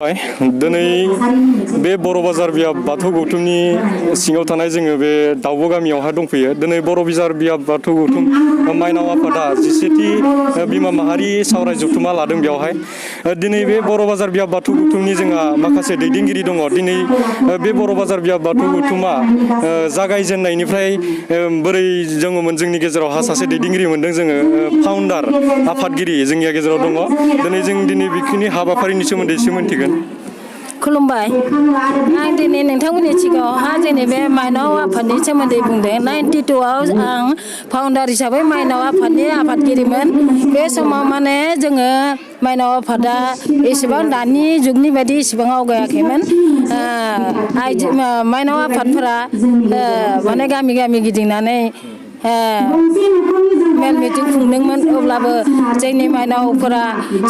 दिनै बे बर' बाजार बियाब बाथौ गौथुमनि सिङाव थानाय जोङो बे दाउब' गामियावहा दंफैयो। दिनै बर' बाजार बियाब बाथौ गौथुम माइनाव आफादा 17थि बिमा माहारि सावराय जथुमा लादों बेवहाय। दिनै बे बर' बाजार बियाब बाथौ गौथुमनि जोंहा माखासे दैदेनगिरि दङ। दिनै बे बर' बाजार बियाब बाथौ गौथुमा जागायजेननायनिफ्राय बोरै दङमोन जोंनि गेजेरावहा सासे दैदेनगिरि मोनदों जोङो फाउन्डार आफादगिरि जोंनिया गेजेराव दङ। दिनै बेखिनि हाबाफारिनि सोमोन्दै एसे मोनथिगोन। खुलुमबाय आं दिनै नोंथांमोननि सिगाङावहा जोंनि बे माइनाव आफादनि सोमोन्दै बुंदों। 92आव आं फाउन्डार हिसाबै माइनाव आफादनि आफादगिरिमोन। बे समाव माने जोङो माइनाव आफादा एसेबां दानि जुगनि बायदि एसेबां आवगायाखैमोन। माइनाव आफादफोरा माने गामि गामि गिदिंनानै मेल मिटिं खुंदोंमोन। अब्लाबो जोंनि माइनावफोरा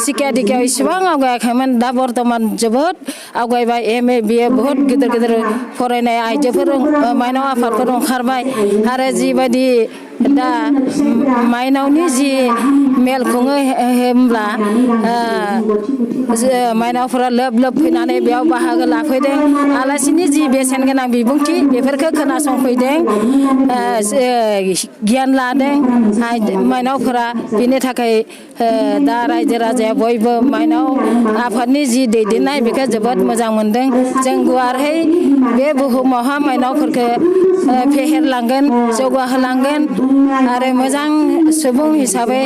सिखाया दिखायाव इसेबां आवगायाखैमोन। दा बर्थमान जोबोद आवगायबाय। MA BA बहुत गिदिर गिदिर फरायनाय आइजोफोर माइनाव आफादफोर ओंखारबाय। आरो जिबायदि दा माइनावनि जि मेल खुङो होमब्ला माइनावफोरा लोब लोब फैनानै बेयाव बाहागो लाफैदों। आलासिनि जि बेसेन गोनां बिबुंथि बेफोरखौ खोनासंफैदों, गियान लादों माइनावफोरा। बिनि थाखाय दा रायजो राजाया बयबो माइनाव आफादनि जि दैदेननाय बेखौ जोबोद मोजां मोनदों। जों गुवारहै बे बुहुमावहा माइनावफोरखौ फेहेरलांगोन, जौगाहोलांगोन आरो मोजां सुबुं हिसाबै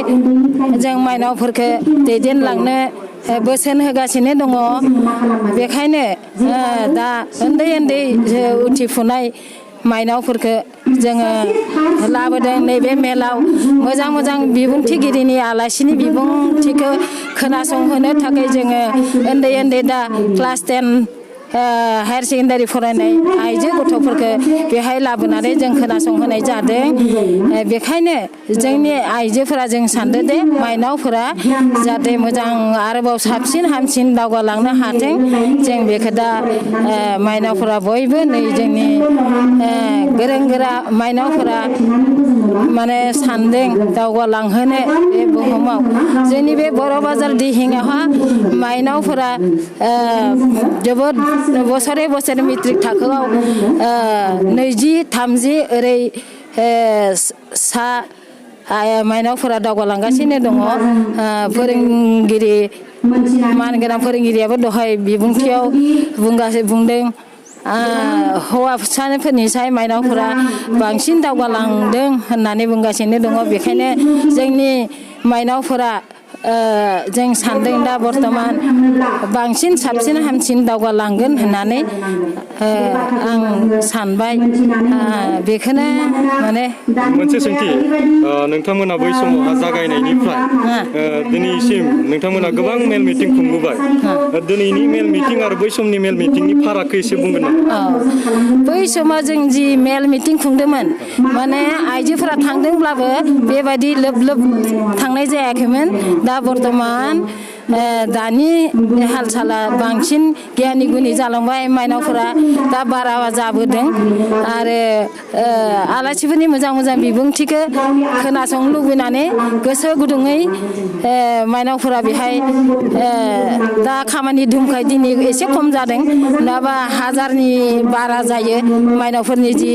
जों माइनावफोरखौ दैदेनलांनो बोसोन होगासिनो दङ। बेखायनो दा उन्दै उन्दै उथिफुनाय माइनावफोरखौ जोङो लाबोदों नैबे मेलाव। मोजां मोजां बिबुंथिगिरिनि आलासिनि बिबुंथिखौ खोनासंहोनो थाखाय जोङो उन्दै उन्दै दा क्लास 10 हायार सेकेन्डारि फरायनाय आइजो गथ'फोरखौ बेहाय लाबोनानै जों खोनासंहोनाय जादों। बेखायनो जोंनि आइजोफोरा जों सानदों दे माइनावफोरा जाहाथे मोजां आरोबाव साबसिन हामसिन दावगालांनो हाथों। जों बेखौ दा माइनावफोरा बयबो नै जोंनि गोरों गोरा माइनावफोरा माने सानदों दावगालांहोनो बे बुहुमाव। जोंनि बे बर' बाजार दिहिङावहा माइनावफोरा जोबोद बोसोरे बोसोरे मेट्रिक थाखोआव 20-30 ओरै माइनावफोरा दावगालांगासिनो दङ। फोरोंगिरि मानगोनां फोरोंगिरियाबो दहाय बिबुंथियाव बुंदों हौवासाफोरनिसाय माइनावफोरा बांसिन दावगालांदों होननानै बुंगासिनो दङ। बेखायनो जोंनि माइनावफोरा जों सानदों दा बर्थमान बांसिन साबसिन हामसिन दावगालांगोन होननानै आं सानबाय। बेखौनो माने मोनसे सोंथि, नोंथांमोना बै समावहा जागायनायनिफ्राय दिनैसिम नोंथांमोना गोबां मेल मिटिं खुंबोबाय। दिनैनि मेल मिटिं आरो बै समनि मेल मिटिंनि फारागखौ एसे बुंगोन नामा? बै समाव जों जि मेल मिटिं खुंदोंमोन माने आइजोफोरा थांदोंब्लाबो बेबायदि लोब लोब थांनाय जायाखैमोन। दा बर्थमान दानि हाल साला बांसिन गियानि गुनि जालांबाय। माइनावफोरा दा बारा जाबोदों आरो आलासिफोरनि मोजां मोजां बिबुंथिखौ खोनासंनो लुबैनानै गोसो गुदुङै माइनावफोरा बेहाय दा खामानि धुमखाय दिनै एसे खम जादों। नङाबा 1000नि बारा जायो माइनावफोरनि जि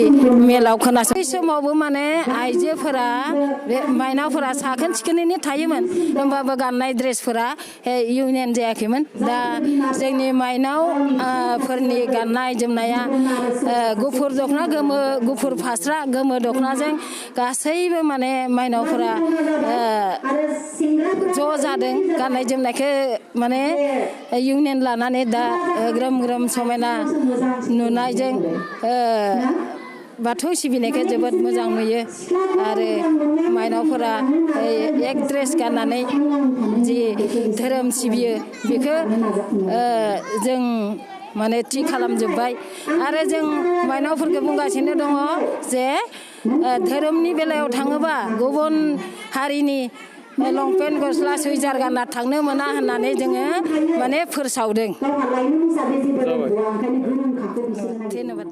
मेलाव खोनासं। बै समावबो माने आइजोफोरा बे माइनावफोरा साखोन सिखोनैनो थायोमोन, होमबाबो गाननाय ड्रेसफोरा इउनियन जायाखैमोन। दा जोंनि माइनाव फोरनि गाननाय जोमनाया गुफुर दख'ना गोमो, गुफुर फास्रा गोमो दख'नाजों गासैबो माने माइनावफोरा ज' जादों। गाननाय जोमनायखौ माने इउनियन लानानै दा ग्रोम ग्रोम समायना नुनायजों बाथौ सिबिनायखौ जोबोद मोजां नुयो। आरो माइनावफोरा एक ड्रेस गाननानै जि धोरोम सिबियो बेखौ जों माने थि खालामजोब्बाय। आरो जों माइनावफोरखौ बुंगासिनो दङ जे धोरोमनि बेलायाव थाङोबा गुबुन हारिनि लंपेन्ट गस्ला सुइजार गानना थांनो मोना होननानै जोङो माने फोसावदों। धन्यबाद।